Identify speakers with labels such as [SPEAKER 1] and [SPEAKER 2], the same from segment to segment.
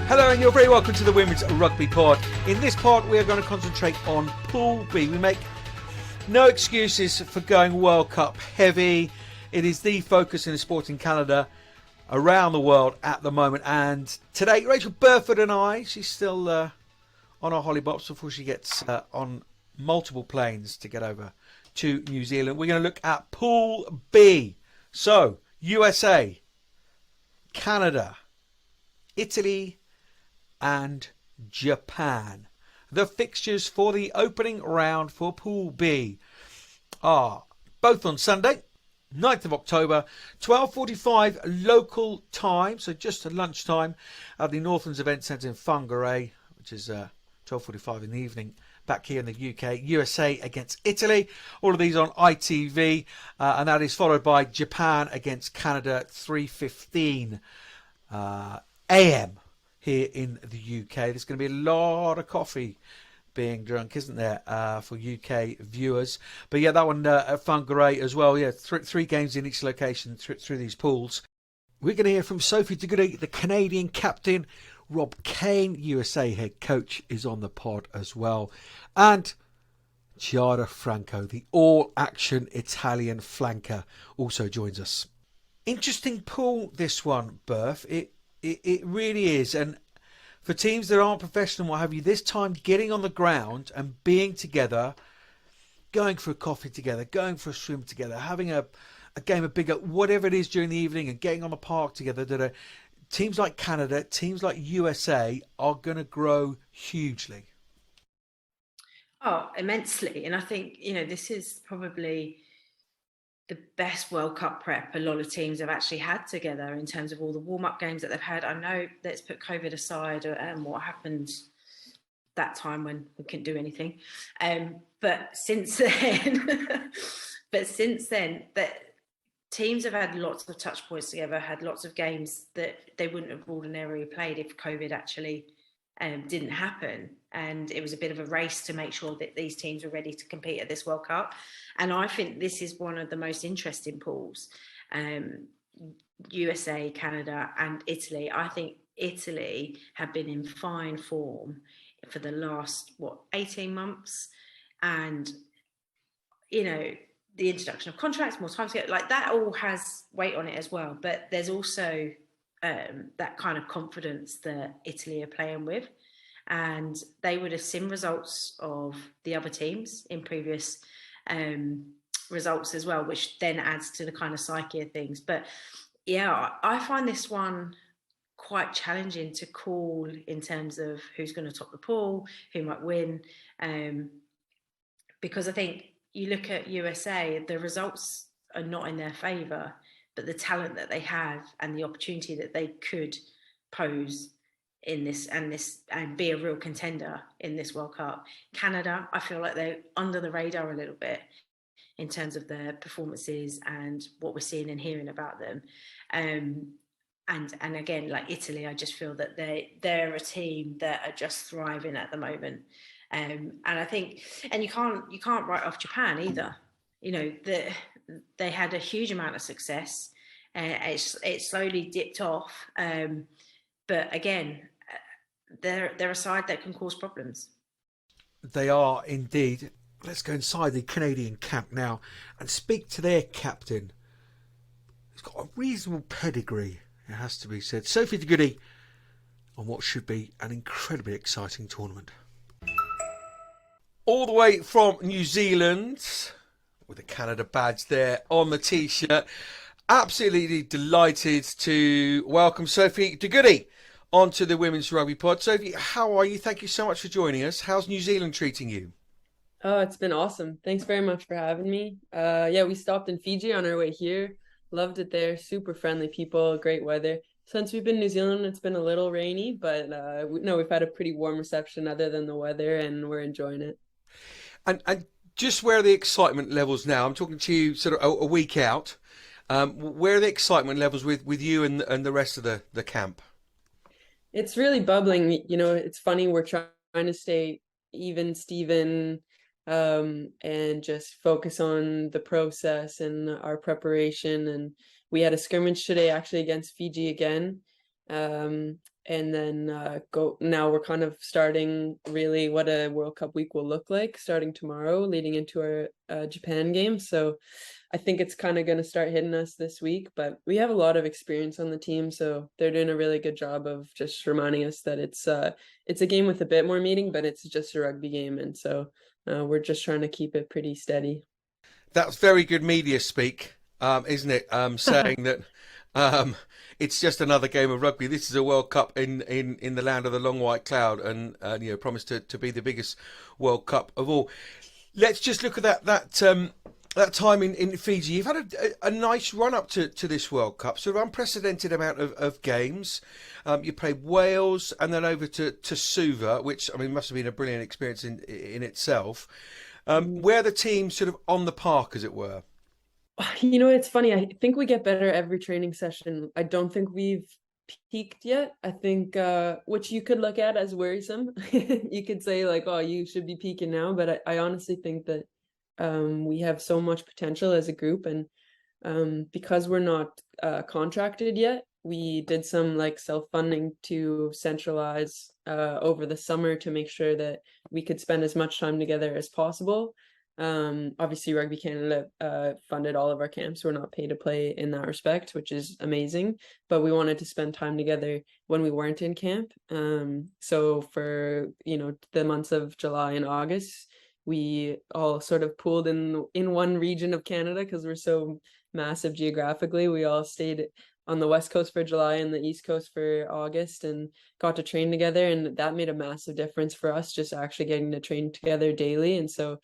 [SPEAKER 1] Hello and you're very welcome to the Women's Rugby Pod. In this pod we are going to concentrate on Pool B. We make no excuses for going World Cup heavy. It is the focus in the sport in Canada around the world at the moment. And today Rachel Burford and I, she's still on our hollybops before she gets on multiple planes to get over to New Zealand. We're going to look at Pool B. So USA, Canada, Italy and Japan. The fixtures for the opening round for Pool B are both on Sunday, 9th of October, 12:45 local time, so just at lunchtime at the Northlands Event Centre in Whangarei, which is 12:45 in the evening back here in the UK. USA against Italy, all of these on ITV, and that is followed by Japan against Canada, 3:15 AM here in the UK. There's going to be a lot of coffee being drunk, isn't there, for UK viewers? But yeah, that one at Whangarei as well. Yeah, three games in each location through these pools. We're going to hear from Sophie De Goede, the Canadian captain. Rob Cain, USA head coach, is on the pod as well. And Giada Franco, the all-action Italian flanker, also joins us. Interesting pool, this one, Berth. It really is. And for teams that aren't professional, what have you, this time getting on the ground and being together, going for a coffee together, going for a swim together, having a game of bigger, whatever it is during the evening, and getting on the park together, that teams like Canada, teams like USA are going to grow hugely.
[SPEAKER 2] Oh, immensely. And I think, this is probably the best World Cup prep a lot of teams have actually had together in terms of all the warm-up games that they've had. I know, let's put COVID aside and what happened that time when we couldn't do anything. But since then, that teams have had lots of touch points together, had lots of games that they wouldn't have ordinarily played if COVID actually didn't happen. And it was a bit of a race to make sure that these teams were ready to compete at this World Cup. And I think this is one of the most interesting pools. USA, Canada and Italy. I think Italy have been in fine form for the last, 18 months. And, the introduction of contracts, more time to get, like that all has weight on it as well. But there's also that kind of confidence that Italy are playing with. And they would have seen results of the other teams in previous results as well, which then adds to the kind of psyche of things. But yeah, I find this one quite challenging to call in terms of who's going to top the pool, who might win. Because I think you look at USA, the results are not in their favour, but the talent that they have and the opportunity that they could pose in this and be a real contender in this World Cup. Canada, I feel like they're under the radar a little bit in terms of their performances and what we're seeing and hearing about them. And again, like Italy, I just feel that they're a team that are just thriving at the moment. And I think, and you can't write off Japan either. They had a huge amount of success. It slowly dipped off. But again, they're a side that can cause problems.
[SPEAKER 1] They are indeed. Let's go inside the Canadian camp now and speak to their captain. He's got a reasonable pedigree, it has to be said. Sophie De Goede on what should be an incredibly exciting tournament. All the way from New Zealand, with a Canada badge there on the T-shirt. Absolutely delighted to welcome Sophie De Goede onto the Women's Rugby Pod. Sophie, how are you? Thank you so much for joining us. How's New Zealand treating you?
[SPEAKER 3] Oh, it's been awesome. Thanks very much for having me. We stopped in Fiji on our way here. Loved it there. Super friendly people, great weather. Since we've been in New Zealand, it's been a little rainy, but we've had a pretty warm reception other than the weather, and we're enjoying it.
[SPEAKER 1] And just where are the excitement levels now? I'm talking to you sort of a week out. Where are the excitement levels with you and the rest of the camp?
[SPEAKER 3] It's really bubbling. It's funny. We're trying to stay even, Steven, and just focus on the process and our preparation. And we had a scrimmage today actually against Fiji again. and then now we're kind of starting really what a World Cup week will look like, starting tomorrow, leading into our Japan game. So I think it's kind of going to start hitting us this week, but we have a lot of experience on the team, so they're doing a really good job of just reminding us that it's a game with a bit more meaning, but it's just a rugby game, and so we're just trying to keep it pretty steady.
[SPEAKER 1] That's very good media speak, isn't it? Saying that it's just another game of rugby. This is a World Cup in the land of the long white cloud, and promised to be the biggest World Cup of all. Let's just look at that time in Fiji. You've had a nice run up to this World Cup, sort of unprecedented amount of games. You played Wales and then over to Suva, which I mean must have been a brilliant experience in itself. Where the team sort of on the park, as it were.
[SPEAKER 3] It's funny. I think we get better every training session. I don't think we've peaked yet. I think, which you could look at as worrisome. You could say like, oh, you should be peaking now. But I honestly think that we have so much potential as a group. And because we're not contracted yet, we did some like self-funding to centralize over the summer to make sure that we could spend as much time together as possible. Obviously Rugby Canada funded all of our camps. We're not paid to play in that respect, which is amazing, but we wanted to spend time together when we weren't in camp. So for the months of July and August, we all sort of pooled in one region of Canada because we're so massive geographically. We all stayed on the West Coast for July and the East Coast for August and got to train together, and that made a massive difference for us, just actually getting to train together daily. And so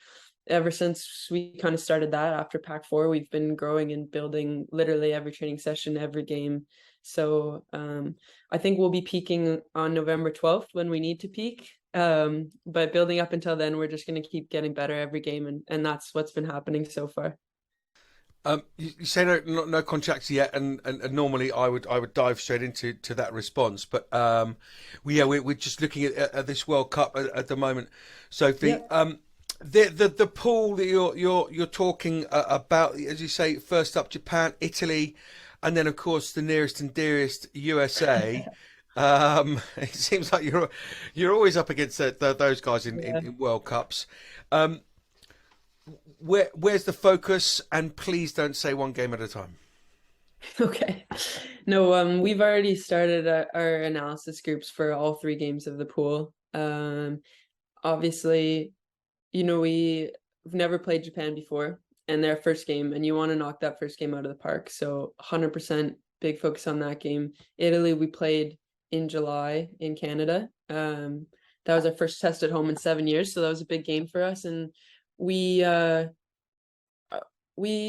[SPEAKER 3] ever since we kind of started that after Pac 4, we've been growing and building literally every training session, every game. So I think we'll be peaking on November 12th when we need to peak. But building up until then, we're just going to keep getting better every game. And that's what's been happening so far.
[SPEAKER 1] You say no contracts yet, and normally I would dive straight into that response, but we're just looking at this World Cup at the moment, Sophie. Yeah. The pool that you're talking about, as you say, first up Japan, Italy, and then of course the nearest and dearest USA. It seems like you're always up against those guys in World Cups. Where's the focus? And please don't say one game at a time.
[SPEAKER 3] Okay. No, we've already started our analysis groups for all 3 games of the pool. Obviously, we've never played Japan before, and their first game, and you want to knock that first game out of the park. So 100% big focus on that game. Italy, we played in July in Canada. That was our first test at home in 7 years. So that was a big game for us. And we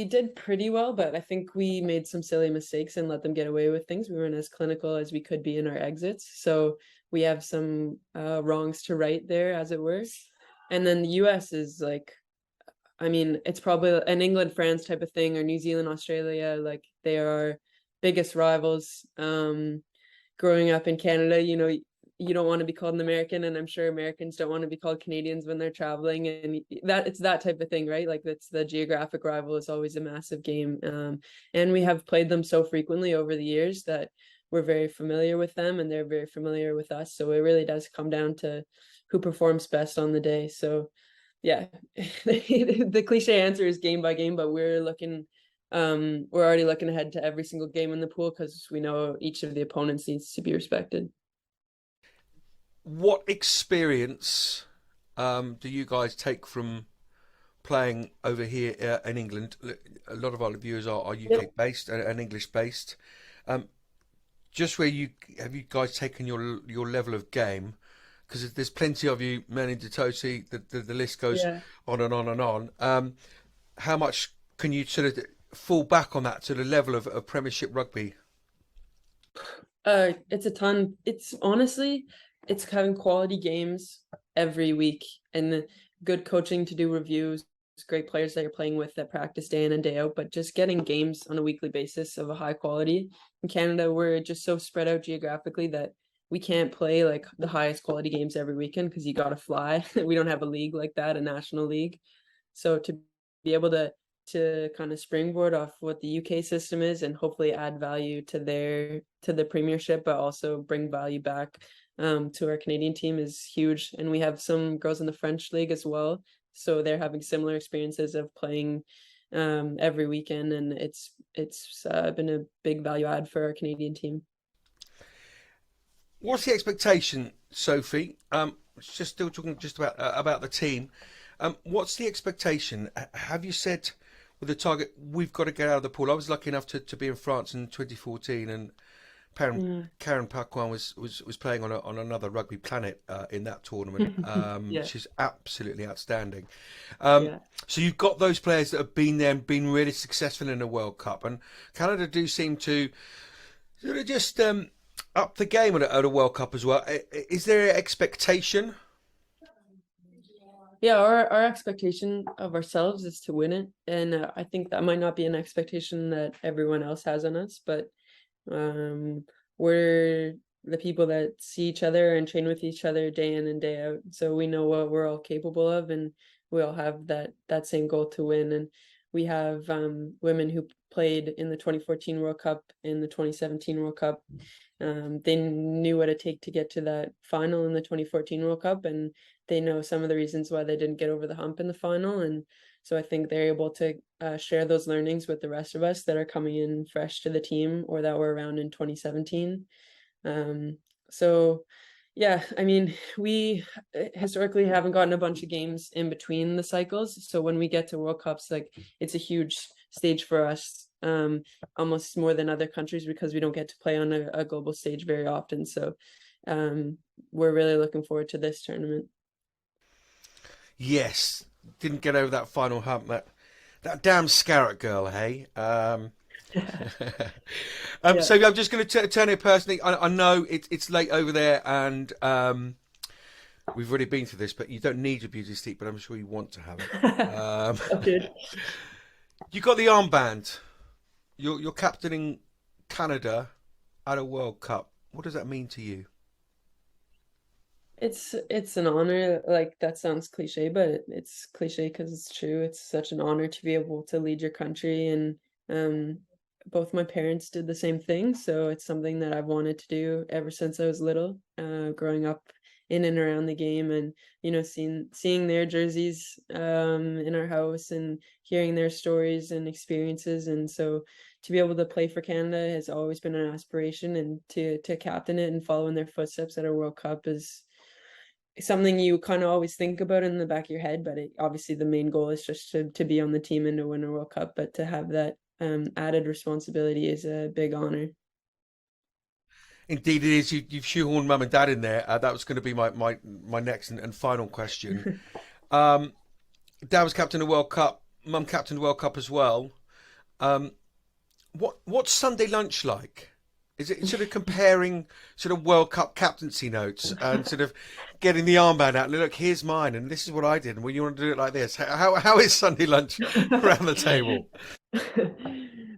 [SPEAKER 3] did pretty well, but I think we made some silly mistakes and let them get away with things. We weren't as clinical as we could be in our exits. So we have some wrongs to right there, as it were. And then the US is like, I mean, it's probably an England-France type of thing, or New Zealand, Australia. Like, they are our biggest rivals. Growing up in Canada, you don't want to be called an American, and I'm sure Americans don't want to be called Canadians when they're traveling, and it's that type of thing, right? Like, that's the geographic rival is always a massive game. And we have played them so frequently over the years that we're very familiar with them, and they're very familiar with us. So it really does come down to who performs best on the day. So yeah, the cliche answer is game by game, but we're already looking ahead to every single game in the pool because we know each of the opponents needs to be respected.
[SPEAKER 1] What experience do you guys take from playing over here in England? A lot of our viewers are UK based and English based. Just where you guys taken your level of game? Because there's plenty of you, Menin Ditosi, the list goes on and on and on. How much can you sort of fall back on that to the level of Premiership rugby?
[SPEAKER 3] It's a ton. It's honestly, it's having quality games every week and good coaching to do reviews, great players that you're playing with that practice day in and day out, but just getting games on a weekly basis of a high quality. In Canada, we're just so spread out geographically that we can't play like the highest quality games every weekend because you got to fly. We don't have a league like that, a national league. So to be able to to kind of springboard off what the UK system is and hopefully add value to the Premiership, but also bring value back to our Canadian team is huge. And we have some girls in the French league as well, so they're having similar experiences of playing every weekend, and it's been a big value add for our Canadian team.
[SPEAKER 1] What's the expectation, Sophie? Just still talking just about the team. What's the expectation? Have you said with the target we've got to get out of the pool? I was lucky enough to be in France in 2014, and Karen Paquin was playing on another rugby planet in that tournament.
[SPEAKER 3] Yeah.
[SPEAKER 1] She's absolutely outstanding.
[SPEAKER 3] Yeah.
[SPEAKER 1] So you've got those players that have been there and been really successful in the World Cup, and Canada do seem to sort of just up the game at a World Cup as well. Is there an expectation?
[SPEAKER 3] Yeah, our expectation of ourselves is to win it, and I think that might not be an expectation that everyone else has on us, but we're the people that see each other and train with each other day in and day out, so we know what we're all capable of, and we all have that same goal to win. And we have women who played in the 2014 World Cup, in the 2017 World Cup. They knew what it take to get to that final in the 2014 World Cup, and they know some of the reasons why they didn't get over the hump in the final. And so I think they're able to share those learnings with the rest of us that are coming in fresh to the team or that were around in 2017. So yeah, I mean, we historically haven't gotten a bunch of games in between the cycles. So when we get to World Cups, like, it's a huge stage for us, almost more than other countries, because we don't get to play on a global stage very often. So we're really looking forward to this tournament.
[SPEAKER 1] Yes, didn't get over that final hump. That damn Scarrett girl, hey.
[SPEAKER 3] Yeah.
[SPEAKER 1] So I'm just going to turn it personally. I know it's late over there, and we've already been through this, but you don't need your beauty sleep, but I'm sure you want to have it.
[SPEAKER 3] Good.
[SPEAKER 1] You got the armband. You're captaining Canada at a World Cup. What does that mean to you?
[SPEAKER 3] It's an honor. Like, that sounds cliche, but it's cliche because it's true. It's such an honor to be able to lead your country, and both my parents did the same thing, so it's something that I've wanted to do ever since I was little, growing up in and around the game, and seeing their jerseys in our house and hearing their stories and experiences. And so to be able to play for Canada has always been an aspiration, and to captain it and follow in their footsteps at a World Cup is something you kind of always think about in the back of your head, but obviously the main goal is just to be on the team and to win a World Cup. But to have that added responsibility is a big honor.
[SPEAKER 1] Indeed, it is. You've shoehorned mum and dad in there. That was going to be my next and final question. Dad was captain of the World Cup. Mum captained the World Cup as well. What's Sunday lunch like? Is it sort of comparing sort of World Cup captaincy notes and sort of getting the armband out and look, here's mine and this is what I did, and well, you want to do it like this? How is Sunday lunch around the table?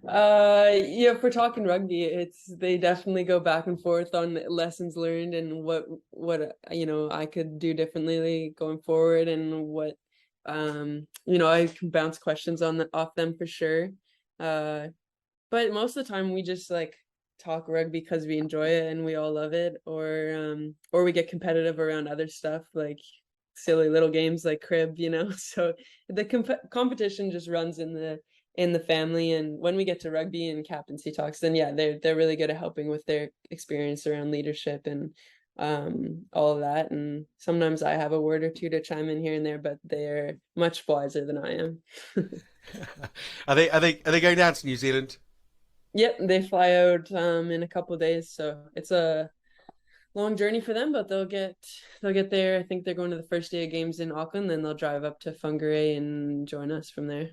[SPEAKER 3] Yeah, if we're talking rugby, they definitely go back and forth on lessons learned and what I could do differently going forward, and what I can bounce questions off them for sure. But most of the time we just talk rugby because we enjoy it and we all love it, or we get competitive around other stuff like silly little games like crib, so the competition just runs in the family. And when we get to rugby and captaincy talks, then yeah, they're really good at helping with their experience around leadership and all of that. And sometimes I have a word or two to chime in here and there, but they're much wiser than I am.
[SPEAKER 1] Are they going down to New Zealand?
[SPEAKER 3] Yep, they fly out in a couple of days, so it's a long journey for them, but they'll get there. I think they're going to the first day of games in Auckland, then they'll drive up to Whangarei and join us from there.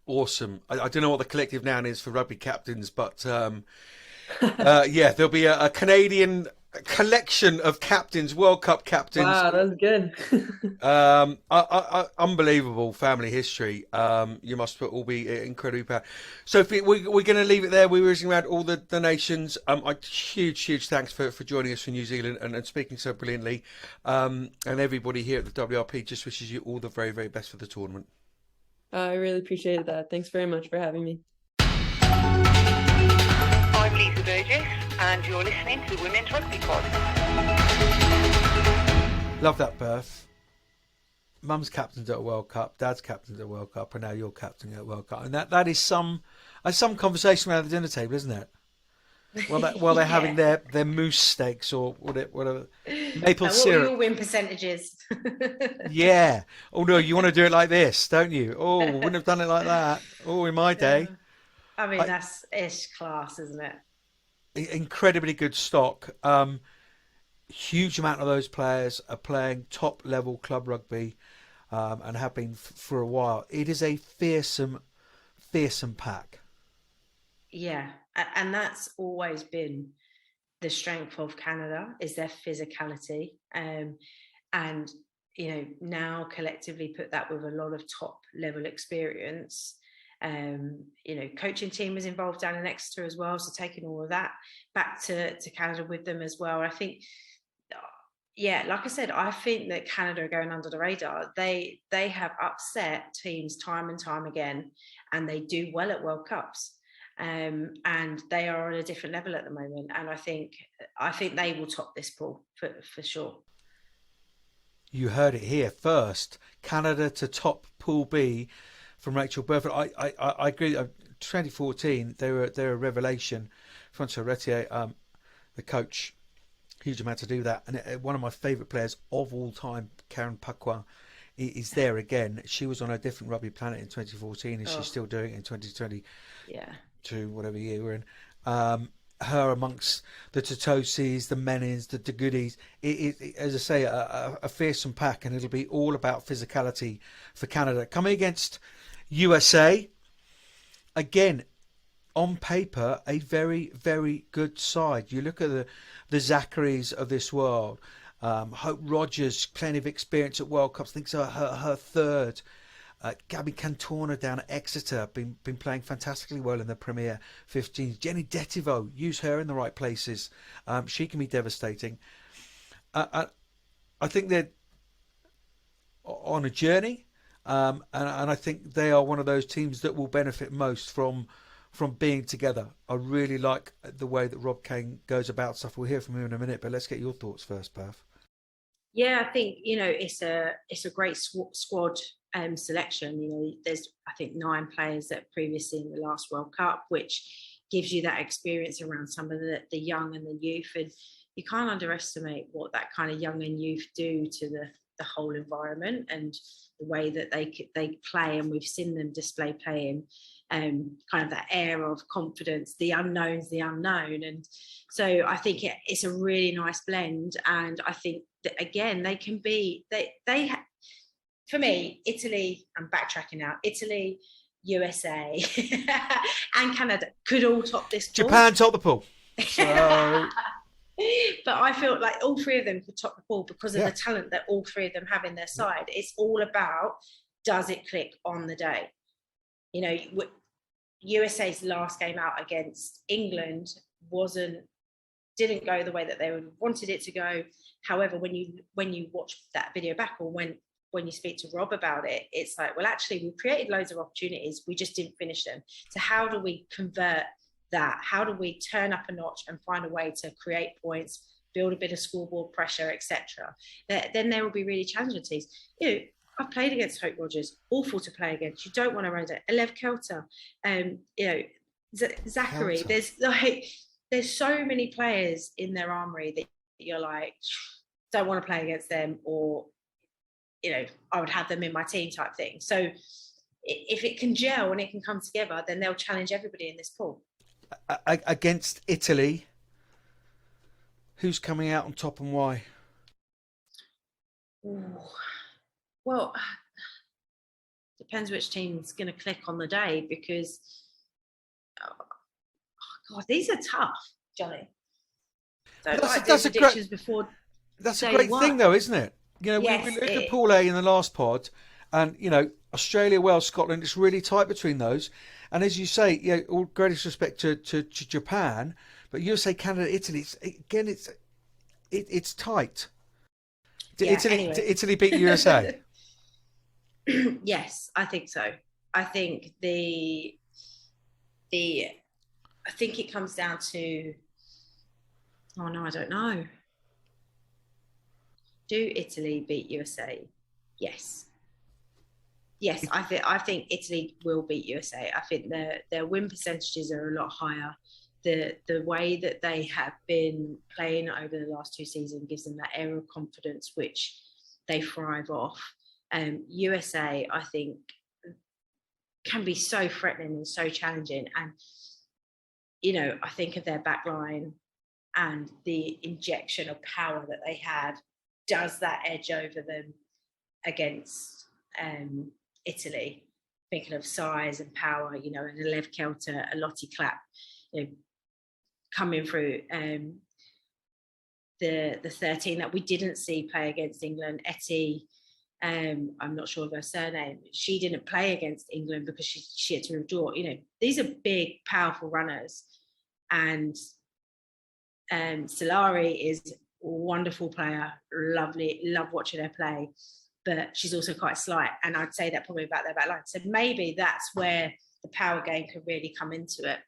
[SPEAKER 1] Awesome. I don't know what the collective noun is for rugby captains, but yeah, there'll be a Canadian collection of captains, World Cup captains.
[SPEAKER 3] Wow, that's good.
[SPEAKER 1] Unbelievable family history. You must all be incredibly proud. Sophie, we're going to leave it there. We were whizzing around all the nations. Huge thanks for joining us from New Zealand and speaking so brilliantly. And everybody here at the WRP just wishes you all the very, very best for the tournament.
[SPEAKER 3] I really appreciated that. Thanks very much for having me.
[SPEAKER 4] I'm Lisa Burgess, and you're listening to the Women's Rugby Pod.
[SPEAKER 1] Love that, Berth. Mum's captained at a World Cup, Dad's captained at a World Cup, and now you're captaining at a World Cup, and that is some conversation around the dinner table, isn't it? While they're having their moose steaks or whatever maple syrup.
[SPEAKER 2] What will your win percentages?
[SPEAKER 1] Yeah. Oh no, you want to do it like this, don't you? Oh, wouldn't have done it like that. Oh, in my day.
[SPEAKER 2] I mean, that's ish class, isn't it?
[SPEAKER 1] Incredibly good stock. Huge amount of those players are playing top level club rugby, and have been for a while. It is a fearsome pack.
[SPEAKER 2] Yeah, and that's always been the strength of Canada, is their physicality, and now collectively put that with a lot of top level experience. Coaching team was involved down in Exeter as well, so taking all of that back to Canada with them as well. I think, like I said, I think that Canada are going under the radar. They have upset teams time and time again, and they do well at World Cups. And they are on a different level at the moment, and I think they will top this pool for sure.
[SPEAKER 1] You heard it here first. Canada to top Pool B from Rachel Burford. I agree. 2014, they were a revelation. Francois Retier, the coach, huge amount to do that. And one of my favourite players of all time, Karen Pakwa, is there again. She was on a different rugby planet in 2014, and she's still doing it in 2020.
[SPEAKER 2] Yeah.
[SPEAKER 1] To whatever year we're in, her amongst the Totosis, the Menins, the De Goodies, as I say, a fearsome pack, and it'll be all about physicality for Canada. Coming against USA, again, on paper, a very, very good side. You look at the Zacharys of this world, Hope Rogers, plenty of experience at World Cups, I think so her third. Gabby Cantona down at Exeter, been playing fantastically well in the Premier 15s. Jenny Detivo, use her in the right places. She can be devastating. I think they're on a journey, and I think they are one of those teams that will benefit most from being together. I really like the way that Rob Cain goes about stuff. We'll hear from him in a minute, but let's get your thoughts first, Perth.
[SPEAKER 2] Yeah, I think it's a great squad selection. There's I think 9 players that previously in the last World Cup, which gives you that experience around some of the young and the youth, and you can't underestimate what that kind of young and youth do to the whole environment and the way that they play. And we've seen them display playing kind of that air of confidence, the unknown's the unknown. And so I think it's a really nice blend, and I think that again they can be for me, Italy, I'm backtracking now, Italy, USA and Canada could all top this pool.
[SPEAKER 1] Japan top the pool. So...
[SPEAKER 2] But I feel like all 3 of them could top the pool because of the talent that all 3 of them have in their side. It's all about, does it click on the day? USA's last game out against England didn't go the way that they wanted it to go. However, when you watch that video back, or when you speak to Rob about it, it's like, well, actually, we created loads of opportunities, we just didn't finish them. So how do we convert that? How do we turn up a notch and find a way to create points, build a bit of scoreboard pressure, etc.? Then there will be really challenging teams. I've played against Hope Rogers, awful to play against. You don't want to run it. Elev Kelter, Zachary. There's so many players in their armory that you're like, don't want to play against them, or I would have them in my team type thing. So if it can gel and it can come together, then they'll challenge everybody in this pool.
[SPEAKER 1] Against Italy, who's coming out on top and why?
[SPEAKER 2] Ooh. Well, depends which team's going to click on the day, because God, these are tough, Johnny. So that's a great
[SPEAKER 1] thing, though, isn't it? We looked at Pool A in the last pod, and Australia, Wales, Scotland. It's really tight between those. And as you say, all greatest respect to Japan, but USA, Canada, Italy. It's tight. Italy beat USA.
[SPEAKER 2] Yes, I think so. I think I think it comes down to, oh no, I don't know. Do Italy beat USA? Yes. Yes, I think Italy will beat USA. I think their win percentages are a lot higher. The way that they have been playing over the last 2 seasons gives them that air of confidence which they thrive off. USA, I think, can be so threatening and so challenging. And I think of their back line and the injection of power that they have does that edge over them against Italy. Thinking of size and power, and a Lev Kelter, a Lottie Clapp, coming through. The 13 that we didn't see play against England, Etty, I'm not sure of her surname. She didn't play against England because she had to withdraw. These are big, powerful runners, and Solari is a wonderful player. Love watching her play, but she's also quite slight, and I'd say that probably about their back line. So maybe that's where the power game could really come into it.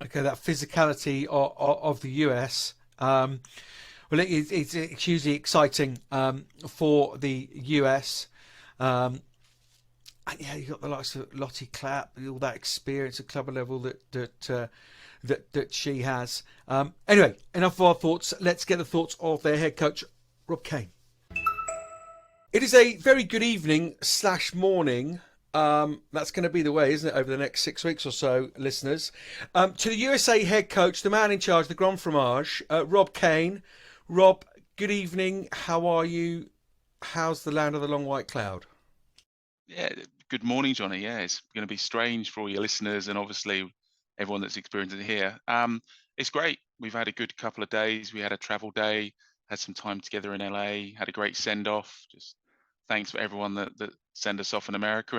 [SPEAKER 1] Okay, that physicality of the US. Well, it's hugely exciting for the US. And yeah, you got the likes of Lottie Clapp, all that experience at club level that she has. Anyway, enough of our thoughts. Let's get the thoughts of their head coach, Rob Cain. It is a very good evening / morning. That's going to be the way, isn't it, over the next 6 weeks or so, listeners? To the USA head coach, the man in charge, the Grand Fromage, Rob Cain. Rob, good evening. How are you? How's the land of the long white cloud?
[SPEAKER 5] Yeah, good morning, Johnny. Yeah, it's going to be strange for all your listeners and obviously everyone that's experiencing it here. It's great. We've had a good couple of days. We had a travel day, had some time together in LA, had a great send-off. Just thanks for everyone that sent us off in America,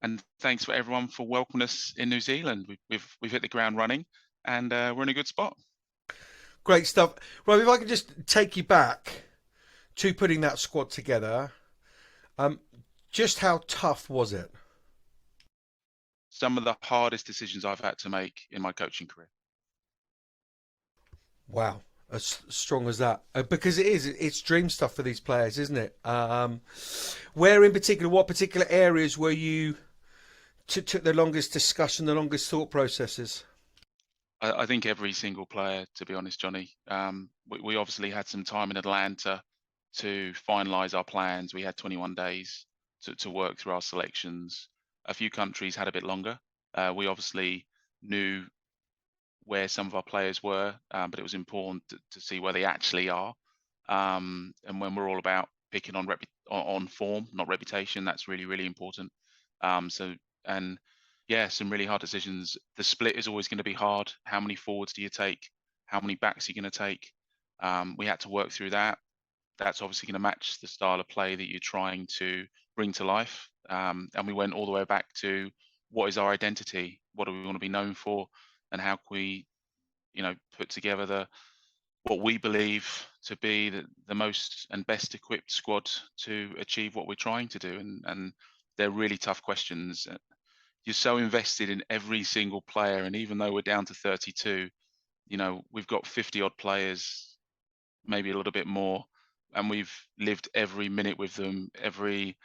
[SPEAKER 5] and thanks for everyone for welcoming us in New Zealand. We've hit the ground running, and we're in a good spot.
[SPEAKER 1] Great stuff. Rob, if I could just take you back to putting that squad together, just how tough was it?
[SPEAKER 5] Some of the hardest decisions I've had to make in my coaching career.
[SPEAKER 1] Wow. As strong as that, because it's dream stuff for these players, isn't it? Where in particular, what particular areas were you took the longest discussion, the longest thought processes?
[SPEAKER 5] I think every single player, to be honest, Johnny. We obviously had some time in Atlanta to finalise our plans. We had 21 days to work through our selections. A few countries had a bit longer. We obviously knew where some of our players were, but it was important to see where they actually are. And when we're all about picking on form, not reputation, that's really, really important. Some really hard decisions. The split is always going to be hard. How many forwards do you take? How many backs are you going to take? We had to work through that. That's obviously going to match the style of play that you're trying to bring to life. And we went all the way back to what is our identity? What do we want to be known for? And how can we, put together what we believe to be the most and best equipped squad to achieve what we're trying to do. And they're really tough questions. You're so invested in every single player. And even though we're down to 32, we've got 50 odd players, maybe a little bit more. And we've lived every minute with them, every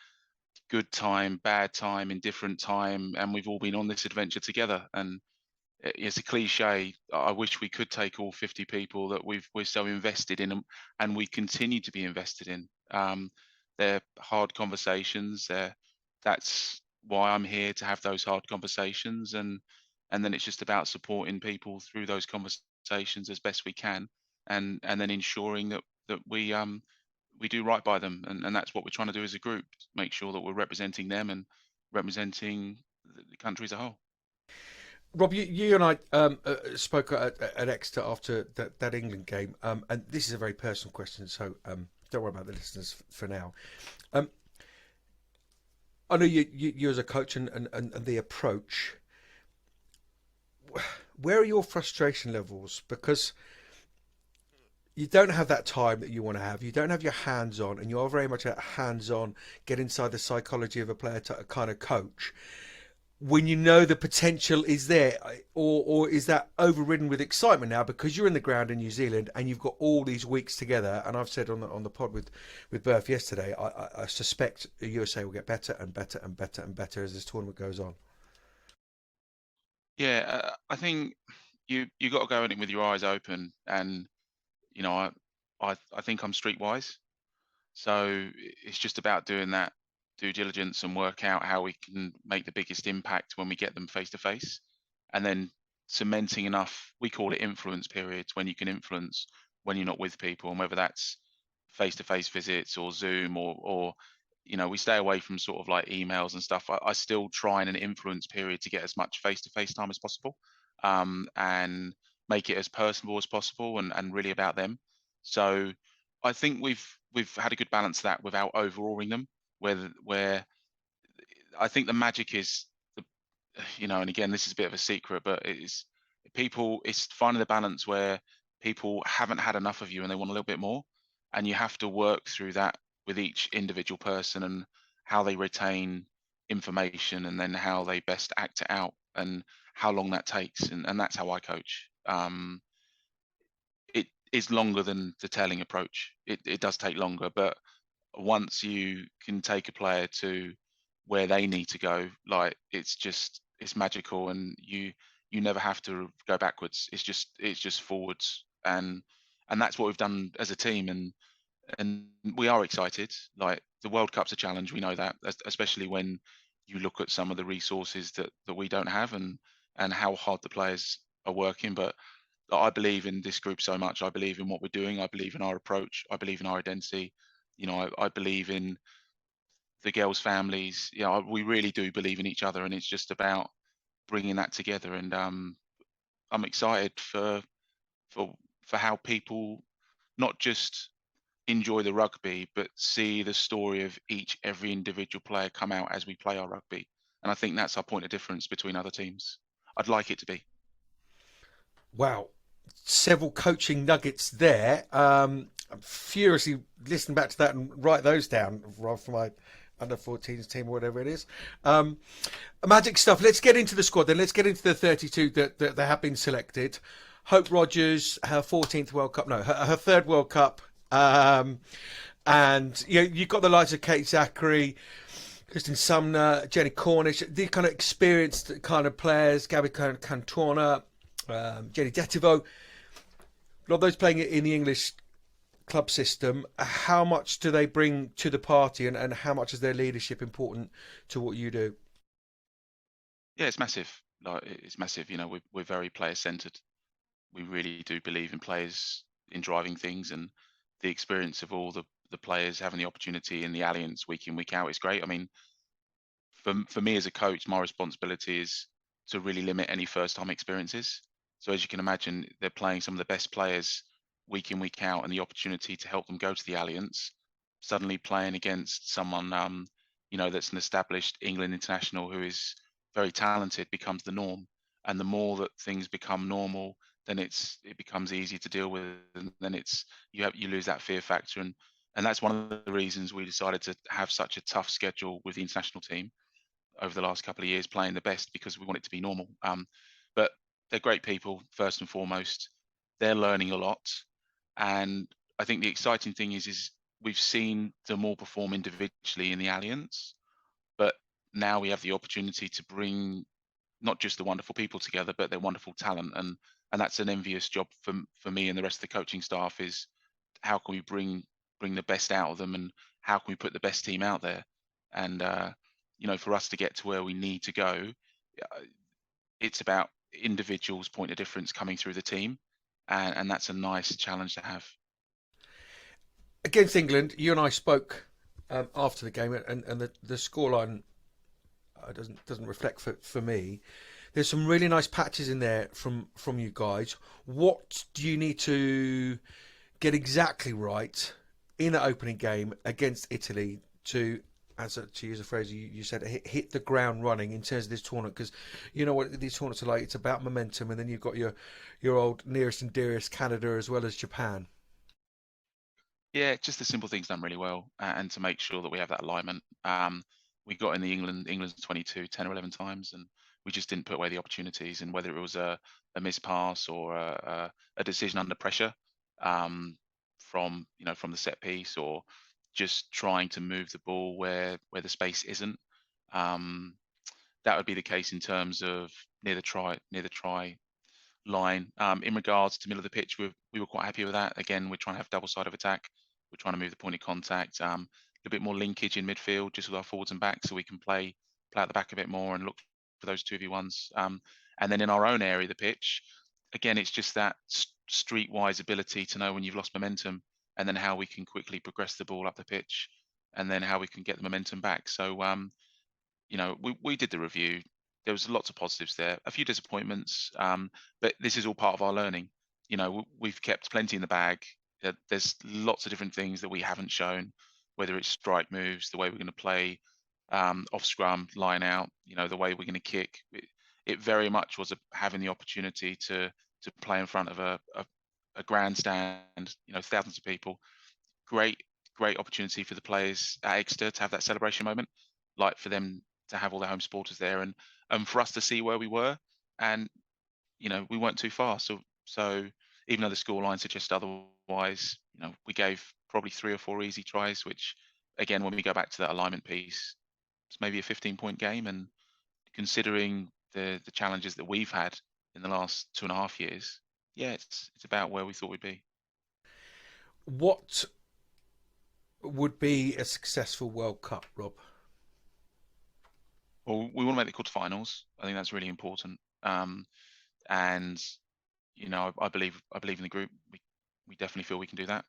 [SPEAKER 5] good time, bad time, indifferent time. And we've all been on this adventure together. And it's a cliche. I wish we could take all 50 people that we're so invested in, and we continue to be invested in. They're hard conversations. That's why I'm here, to have those hard conversations, and then it's just about supporting people through those conversations as best we can, and then ensuring that we do right by them, and that's what we're trying to do as a group. Make sure that we're representing them and representing the country as a whole.
[SPEAKER 1] Rob, you and I spoke at Exeter after that England game, and this is a very personal question, so don't worry about the listeners for now. I know you as a coach and the approach. Where are your frustration levels? Because you don't have that time that you want to have. You don't have your hands on, and you are very much a hands on, get inside the psychology of a player kind of coach. When you know the potential is there, or is that overridden with excitement now because you're in the ground in New Zealand and you've got all these weeks together? And I've said on the pod with Berth yesterday, I suspect the USA will get better and better and better and better as this tournament goes on.
[SPEAKER 5] Yeah, I think you got to go in it with your eyes open, and I think I'm streetwise, so it's just about doing that due diligence and work out how we can make the biggest impact when we get them face to face, and then cementing enough. We call it influence periods, when you can influence when you're not with people, and whether that's face to face visits or Zoom or we stay away from sort of like emails and stuff. I still try in an influence period to get as much face to face time as possible, and make it as personable as possible and really about them. So I think we've had a good balance of that without overawing them. Where I think the magic is, and again, this is a bit of a secret, but it's finding the balance where people haven't had enough of you and they want a little bit more, and you have to work through that with each individual person and how they retain information, and then how they best act it out, and how long that takes, and that's how I coach. It is longer than the telling approach. It does take longer, but once you can take a player to where they need to go, like it's magical, and you never have to go backwards. It's just forwards, and that's what we've done as a team, and we are excited. Like, the World Cup's a challenge, we know that, especially when you look at some of the resources that we don't have, and how hard the players are working. But I believe in this group so much. I believe in what we're doing. I believe in our approach. I believe in our identity. I believe in the girls' families. We really do believe in each other, and it's just about bringing that together. And I'm excited for how people not just enjoy the rugby, but see the story of every individual player come out as we play our rugby. And I think that's our point of difference between other teams. I'd like it to be.
[SPEAKER 1] Wow, several coaching nuggets there. I'm furiously listening back to that and write those down for my under 14s team or whatever it is. Magic stuff. Let's get into the squad then. Let's get into the 32 that have been selected. Hope Rogers, her 14th World Cup, no, her third World Cup. And you've got the likes of Kate Zachary, Kristen Sumner, Jenny Cornish, the kind of experienced kind of players, Gabby Cantona, Jenny Detivo. A lot of those playing in the English club system. How much do they bring to the party, and how much is their leadership important to what you do?
[SPEAKER 5] Yeah, it's massive. It's massive. We're very player centered. We really do believe in players, in driving things, and the experience of all the players having the opportunity in the Alliance week in, week out is great. I mean, for me as a coach, my responsibility is to really limit any first time experiences. So as you can imagine, they're playing some of the best players week in, week out, and the opportunity to help them go to the Alliance, suddenly playing against someone that's an established England international who is very talented, becomes the norm. And the more that things become normal, then it becomes easy to deal with, and then you lose that fear factor, and that's one of the reasons we decided to have such a tough schedule with the international team over the last couple of years, playing the best, because we want it to be normal. But they're great people first and foremost. They're learning a lot, and I think the exciting thing is we've seen them all perform individually in the Alliance, but now we have the opportunity to bring not just the wonderful people together, but their wonderful talent, and that's an envious job for me and the rest of the coaching staff, is how can we bring the best out of them, and how can we put the best team out there. And for us to get to where we need to go, it's about individuals' point of difference coming through the team, and that's a nice challenge to have.
[SPEAKER 1] Against England, you and I spoke after the game, and the scoreline doesn't reflect for me. There's some really nice patches in there from you guys. What do you need to get exactly right in the opening game against Italy to use a phrase you said, hit the ground running in terms of this tournament? Because you know what these tournaments are like. It's about momentum, and then you've got your old nearest and dearest Canada as well as Japan.
[SPEAKER 5] Yeah, just the simple things done really well, and to make sure that we have that alignment. We got in the England's 22 10 or 11 times, and we just didn't put away the opportunities. And whether it was a missed pass or a decision under pressure, from from the set piece, or just trying to move the ball where the space isn't. Um, that would be the case in terms of near the try line. In regards to middle of the pitch, we were quite happy with that. Again, we're trying to have double side of attack. We're trying to move the point of contact. A little bit more linkage in midfield, just with our forwards and backs, so we can play out the back a bit more and look for those 2v1s. And then in our own area of the pitch, again, it's just that streetwise ability to know when you've lost momentum, and then how we can quickly progress the ball up the pitch, and then how we can get the momentum back. So we did the review. There was lots of positives there, a few disappointments, but this is all part of our learning. We've kept plenty in the bag. There's lots of different things that we haven't shown, whether it's strike moves, the way we're going to play off scrum, line out, the way we're going to kick. It very much was having the opportunity to play in front of a grandstand, thousands of people. Great opportunity for the players at Exeter to have that celebration moment, like for them to have all their home supporters there, and for us to see where we were, and we weren't too far. So even though the scoreline suggests otherwise, we gave probably 3 or 4 easy tries, which again, when we go back to that alignment piece, it's maybe a 15-point game, and considering the challenges that we've had in the last 2.5 years, yeah, it's about where we thought we'd be.
[SPEAKER 1] What would be a successful World Cup, Rob?
[SPEAKER 5] Well, we want to make the quarterfinals. I think that's really important. And I believe in the group. We definitely feel we can do that.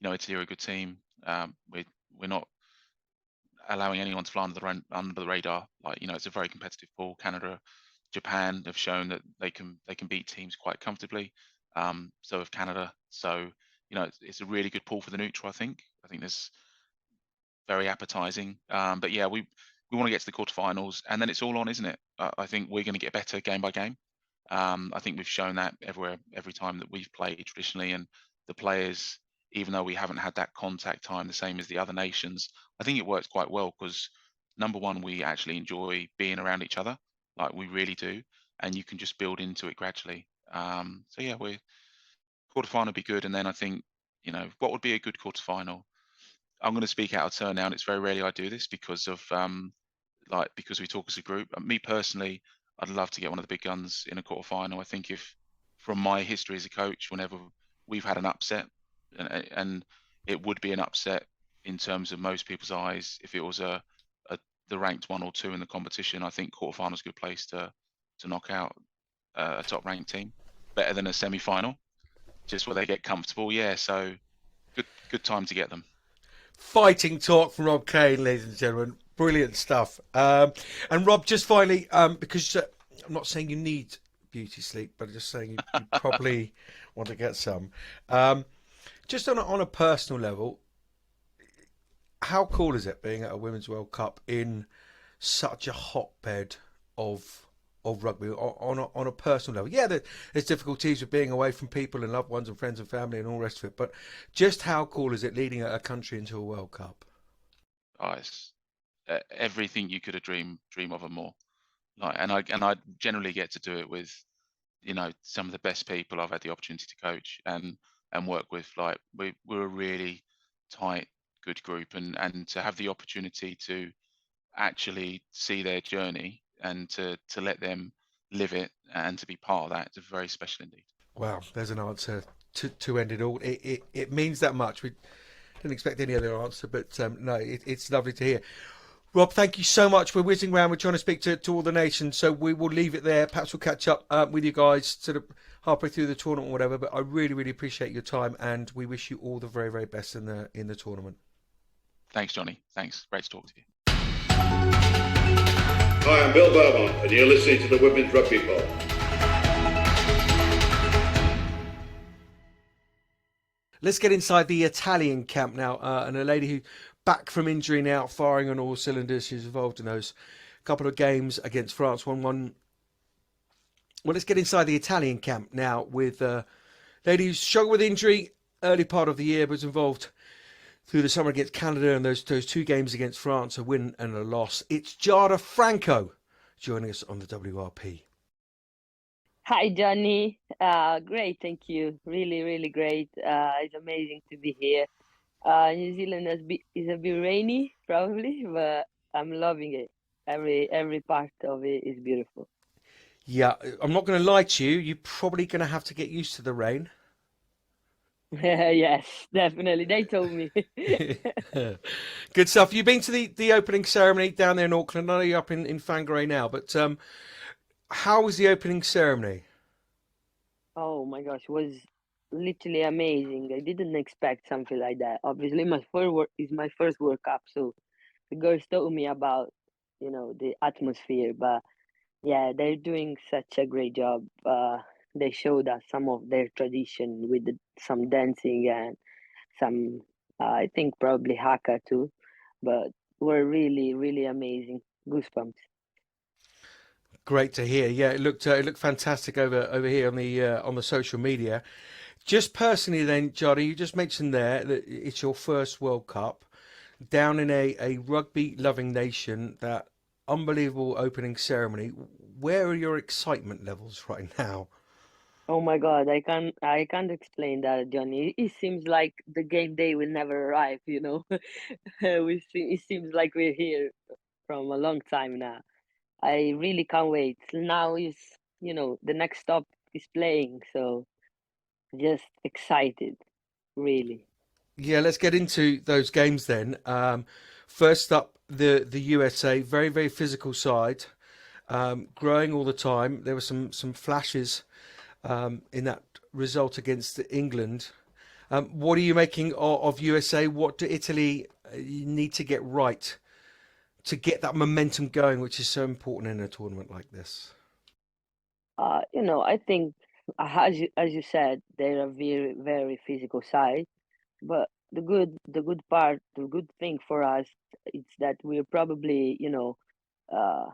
[SPEAKER 5] Italy are a good team. We're not allowing anyone to fly under the radar. It's a very competitive pool. Canada, Japan have shown that they can beat teams quite comfortably. So have Canada. So it's a really good pool for the neutral. I think there's very appetizing. But yeah, we want to get to the quarterfinals, and then it's all on, isn't it? I think we're going to get better game by game. I think we've shown that every time that we've played traditionally, and the players, even though we haven't had that contact time the same as the other nations, I think it works quite well because, number one, we actually enjoy being around each other, like we really do, and you can just build into it gradually. So yeah, quarterfinal would be good, and then I think what would be a good quarterfinal. I'm going to speak out of turn now, and it's very rarely I do this because of because we talk as a group. Me personally, I'd love to get one of the big guns in a quarterfinal. I think if, from my history as a coach, whenever we've had an upset, and it would be an upset in terms of most people's eyes, if it was the ranked 1 or 2 in the competition, I think quarterfinal is a good place to knock out a top ranked team, better than a semi-final, just where they get comfortable. Yeah, so good time to get them.
[SPEAKER 1] Fighting talk from Rob Cain, ladies and gentlemen. Brilliant stuff. And Rob, just finally, because I'm not saying you need beauty sleep, but I'm just saying you probably want to get some. Just on a personal level, how cool is it being at a Women's World Cup in such a hotbed of rugby on a personal level? Yeah, there's difficulties with being away from people and loved ones and friends and family and all the rest of it, but just how cool is it leading a country into a World Cup?
[SPEAKER 5] Oh, it's everything you could have dream of and more. And I generally get to do it with some of the best people I've had the opportunity to coach and work with. Like we're a really tight, good group, and to have the opportunity to actually see their journey and to let them live it and to be part of that, it's very special indeed.
[SPEAKER 1] Wow, there's an answer to end it all. It means that much. We didn't expect any other answer, but no, it's lovely to hear. Rob, thank you so much. We're whizzing around. We're trying to speak to all the nations, so we will leave it there. Perhaps we'll catch up with you guys sort of halfway through the tournament or whatever. But I really, really appreciate your time, and we wish you all the very, very best in the tournament.
[SPEAKER 5] Thanks, Johnny. Thanks. Great to talk to you.
[SPEAKER 6] Hi, I'm Bill Beaumont, and you're listening to the Women's Rugby Pod.
[SPEAKER 1] Let's get inside the Italian camp now, and a lady who back from injury now, firing on all cylinders. She's involved in those couple of games against France, 1-1. Well, let's get inside the Italian camp now with a lady who's struggled with injury early part of the year, was involved through the summer against Canada and those 2 games against France, a win and a loss. It's Giada Franco joining us on the WRP.
[SPEAKER 7] Hi, Johnny. Great, thank you. Really, really great. It's amazing to be here. New Zealand is a bit rainy, probably, but I'm loving it. Every part of it is beautiful.
[SPEAKER 1] Yeah, I'm not going to lie to you. You're probably going to have to get used to the rain.
[SPEAKER 7] Yes, definitely. They told me.
[SPEAKER 1] Good stuff. You've been to the opening ceremony down there in Auckland. I know you're up in Whangarei now, but how was the opening ceremony?
[SPEAKER 7] Oh my gosh, it was literally amazing. I didn't expect something like that. Obviously, my first World Cup, so the girls told me about, the atmosphere, but yeah, they're doing such a great job. They showed us some of their tradition with some dancing and some, I think probably haka too, but were really, really amazing. Goosebumps.
[SPEAKER 1] Great to hear. Yeah, it looked fantastic over here on the social media. Just personally, then, Giada, you just mentioned there that it's your first World Cup down in a rugby loving nation. That unbelievable opening ceremony. Where are your excitement levels right now?
[SPEAKER 7] Oh my God, I can't explain that, Johnny. It seems like the game day will never arrive, it seems like we're here from a long time now. I really can't wait. Now the next stop is playing, so just excited, really.
[SPEAKER 1] Yeah, let's get into those games then. First up, the USA, very very physical side, growing all the time. There were some flashes in that result against England. What are you making of USA? What do Italy need to get right to get that momentum going, which is so important in a tournament like this?
[SPEAKER 7] I think as you said, they're a very very physical side, but the good thing for us is that we're probably uh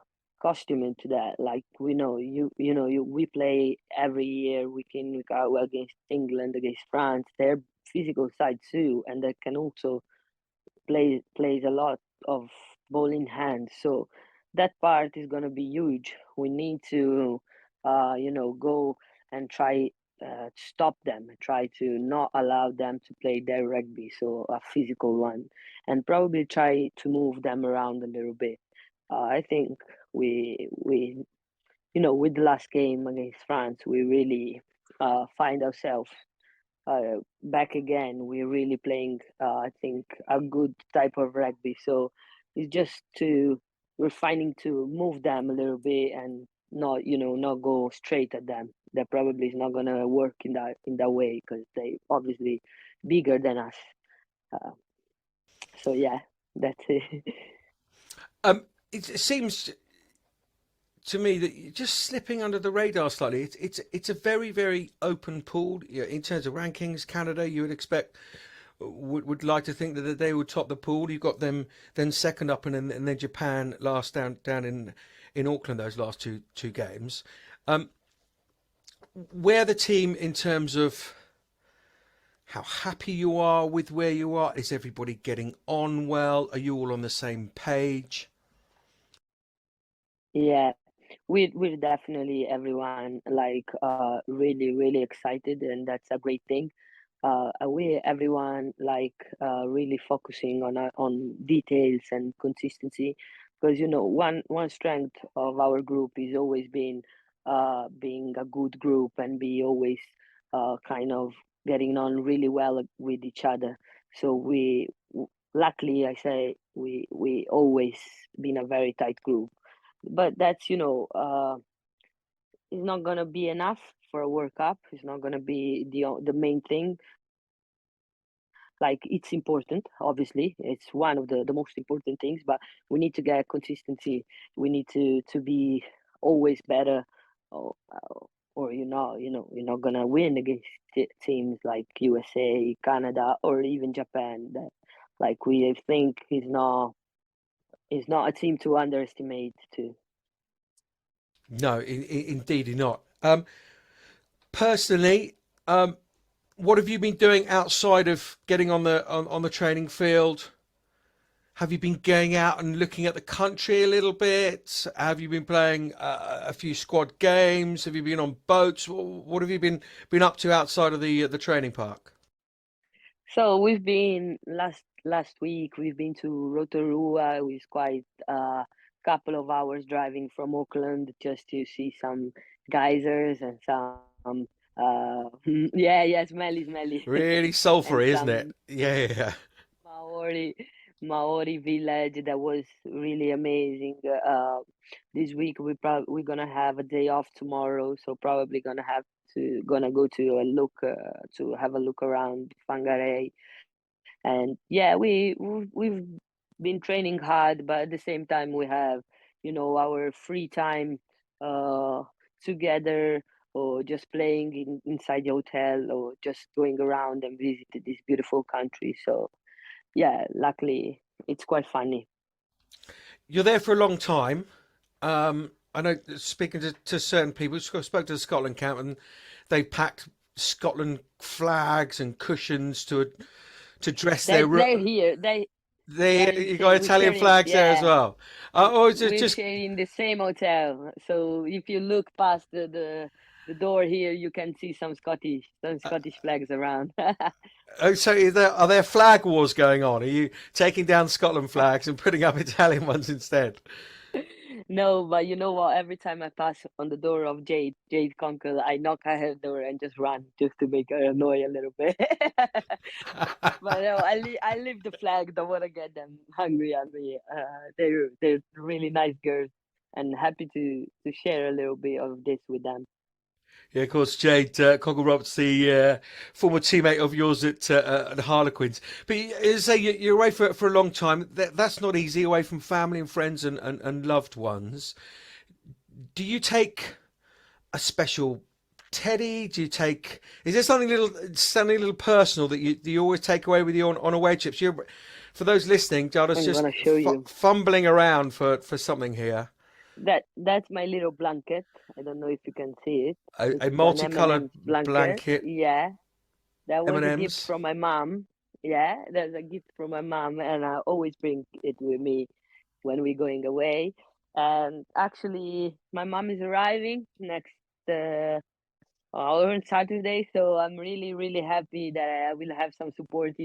[SPEAKER 7] costumed to that. Like we know we play every year week in week out against England, against France. They're physical side too, and they can also plays a lot of ball in hand. So that part is gonna be huge. We need to go and try stop them, try to not allow them to play their rugby, so a physical one, and probably try to move them around a little bit. I think we with the last game against France, we really find ourselves back again. We're really playing, I think, a good type of rugby. So it's just we're finding to move them a little bit and not go straight at them. That probably is not gonna work in that way because they obviously bigger than us. Uh, so yeah, that's it.
[SPEAKER 1] It seems to me that you're just slipping under the radar slightly. It's a very very open pool. In terms of rankings. Canada, you would expect, would like to think that they would top the pool. You've got them then second up, and then Japan last down in Auckland. Those last two games. Where the team in terms of how happy you are with where you are? Is everybody getting on well? Are you all on the same page?
[SPEAKER 7] Yeah, we're definitely everyone like really really excited, and that's a great thing. We everyone like really focusing on details and consistency, because one strength of our group is always been being a good group and be always kind of getting on really well with each other. So luckily I say we always been a very tight group, but that's it's not gonna be enough for a World Cup. It's not gonna be the main thing. Like it's important, obviously, it's one of the most important things, but we need to get consistency. We need to be always better, or, or you're not gonna win against teams like USA, Canada, or even Japan. That like we think is not a team to underestimate too.
[SPEAKER 1] No, indeed not. Personally, what have you been doing outside of getting on the training field? Have you been going out and looking at the country a little bit? Have you been playing a few squad games? Have you been on boats? What have you been up to outside of the training park?
[SPEAKER 7] So we've been last week. We've been to Rotorua, which is quite a couple of hours driving from Auckland, just to see some geysers and some smelly
[SPEAKER 1] Really
[SPEAKER 7] and
[SPEAKER 1] sulfury, isn't it?
[SPEAKER 7] some
[SPEAKER 1] Yeah.
[SPEAKER 7] Maori Maori village that was really amazing. This week we're gonna have a day off tomorrow, so probably gonna go to a look to have a look around Whangarei. And yeah, we've been training hard, but at the same time we have, our free time uh together, or just playing inside the hotel, or just going around and visit this beautiful country. So yeah, luckily it's quite funny.
[SPEAKER 1] You're there for a long time. I know, speaking to certain people, spoke to the Scotland camp, and they packed Scotland flags and cushions to dress
[SPEAKER 7] They're,
[SPEAKER 1] their
[SPEAKER 7] they're
[SPEAKER 1] room.
[SPEAKER 7] here.
[SPEAKER 1] You got
[SPEAKER 7] We're
[SPEAKER 1] Italian
[SPEAKER 7] sharing,
[SPEAKER 1] flags there as
[SPEAKER 7] yeah.
[SPEAKER 1] well. Oh,
[SPEAKER 7] We're
[SPEAKER 1] just
[SPEAKER 7] sharing the same hotel. So if you look past the door here, you can see some Scottish flags around.
[SPEAKER 1] oh, so are there flag wars going on? Are you taking down Scotland flags and putting up Italian ones instead?
[SPEAKER 7] No, but you know what? Every time I pass on the door of Jade Conkle, I knock at her door and just run, just to make her annoy a little bit. But no, I leave the flag. Don't want to get them hungry on me. They're really nice girls, and happy to share a little bit of this with them.
[SPEAKER 1] Yeah, of course, Jade Coggle Roberts, the former teammate of yours at Harlequins. But as I say, you're away for a long time. That's not easy, away from family and friends and loved ones. Do you take a special teddy? Is there something a little personal that you always take away with you on away trips? For those listening, Giada's
[SPEAKER 7] I'm
[SPEAKER 1] just
[SPEAKER 7] gonna show you.
[SPEAKER 1] fumbling around for something here.
[SPEAKER 7] That's my little blanket. I don't know if you can see it. This
[SPEAKER 1] A
[SPEAKER 7] is an
[SPEAKER 1] multicolored
[SPEAKER 7] M&M's
[SPEAKER 1] blanket,
[SPEAKER 7] Yeah, that was a gift
[SPEAKER 1] M&Ms.
[SPEAKER 7] from my mom. Yeah, that's a gift from my mom, and I always bring it with me when we're going away. And actually, my mom is arriving next on Saturday, so I'm really, really happy that I will have some support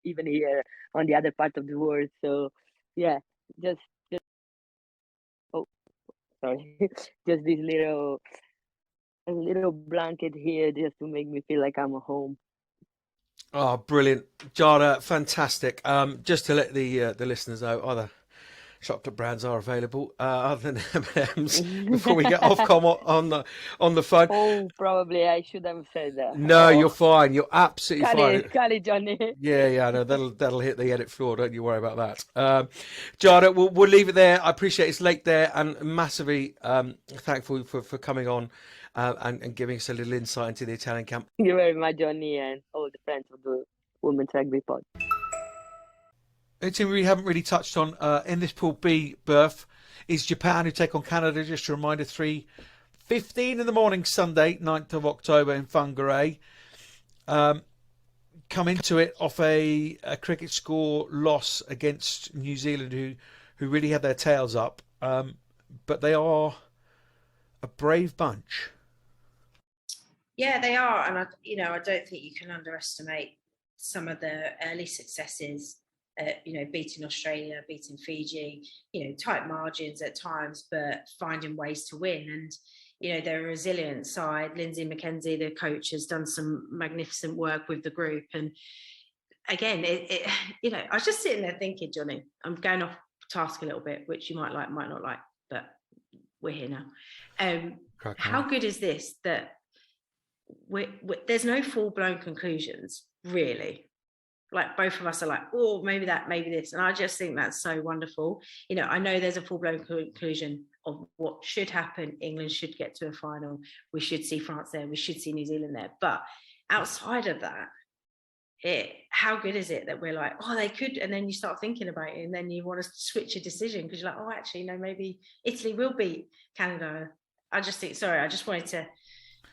[SPEAKER 7] even here on the other part of the world. So yeah, just oh, sorry, just this little blanket here, just to make me feel like I'm at home.
[SPEAKER 1] Oh, brilliant, Giada, fantastic. Just to let the listeners know, other chocolate brands are available other than M&Ms. Before we get Ofcom on the phone.
[SPEAKER 7] Oh, probably I should have said that.
[SPEAKER 1] No, you're
[SPEAKER 7] Oh,
[SPEAKER 1] fine. You're absolutely fine.
[SPEAKER 7] Cali, Johnny.
[SPEAKER 1] Yeah, no, that'll hit the edit floor. Don't you worry about that. Giada, we'll leave it there. I appreciate it's late there, and massively thankful for coming on and giving us a little insight into the Italian camp.
[SPEAKER 7] Thank you very much, Johnny, and all the friends of the Women's Rugby Pod.
[SPEAKER 1] A team we haven't really touched on in this Pool B berth is Japan, who take on Canada. Just a reminder, 3:15 in the morning, Sunday, 9th of October in Whangarei. Come into it off a cricket score loss against New Zealand, who really had their tails up. But they are a brave bunch.
[SPEAKER 2] Yeah, they are, and I don't think you can underestimate some of the early successes. Beating Australia, beating Fiji, tight margins at times, but finding ways to win. And they're a resilient side. Lindsay McKenzie, the coach, has done some magnificent work with the group. And again, I was just sitting there thinking, Johnny, I'm going off task a little bit, which you might like, might not like, but we're here now. How good is this that there's no full-blown conclusions, really? Like, both of us are like, oh, maybe that, maybe this. And I just think that's so wonderful. I know there's a full-blown conclusion of what should happen. England should get to a final. We should see France there. We should see New Zealand there. But outside of that, how good is it that we're like, oh, they could, and then you start thinking about it, and then you want to switch a decision because you're like, oh, actually, no, maybe Italy will beat Canada. I just wanted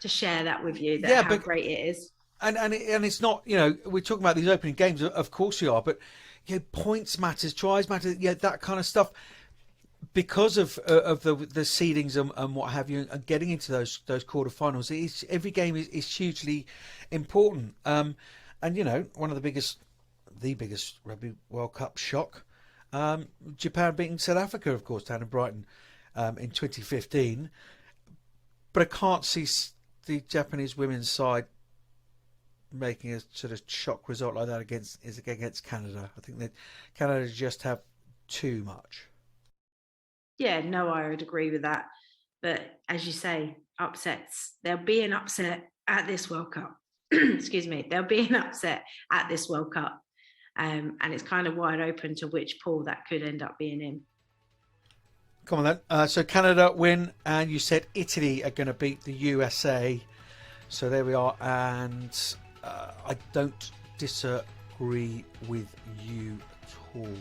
[SPEAKER 2] to share that with you, how great it is.
[SPEAKER 1] and it's not, you know, we're talking about these opening games, of course we are, but you know, points matters, tries matter, yeah, that kind of stuff, because of the seedings and what have you, and getting into those quarterfinals. Every game is hugely important. And you know, one of the biggest Rugby World Cup shock, Japan beating South Africa, of course, down in Brighton in 2015. But I can't see the Japanese women's side making a sort of shock result like that against Canada. I think that Canada just have too much.
[SPEAKER 2] Yeah, no, I would agree with that. But as you say, upsets. There'll be an upset at this World Cup. Excuse me. There'll be an upset at this World Cup. And it's kind of wide open to which pool that could end up being in.
[SPEAKER 1] Come on then. So Canada win, and you said Italy are going to beat the USA. So there we are. And I don't disagree with you at all,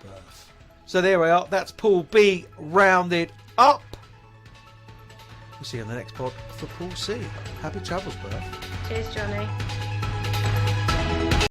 [SPEAKER 1] Berth. So there we are. That's Pool B rounded up. We'll see you on the next pod for Pool C. Happy travels, Berth.
[SPEAKER 2] Cheers, Johnny.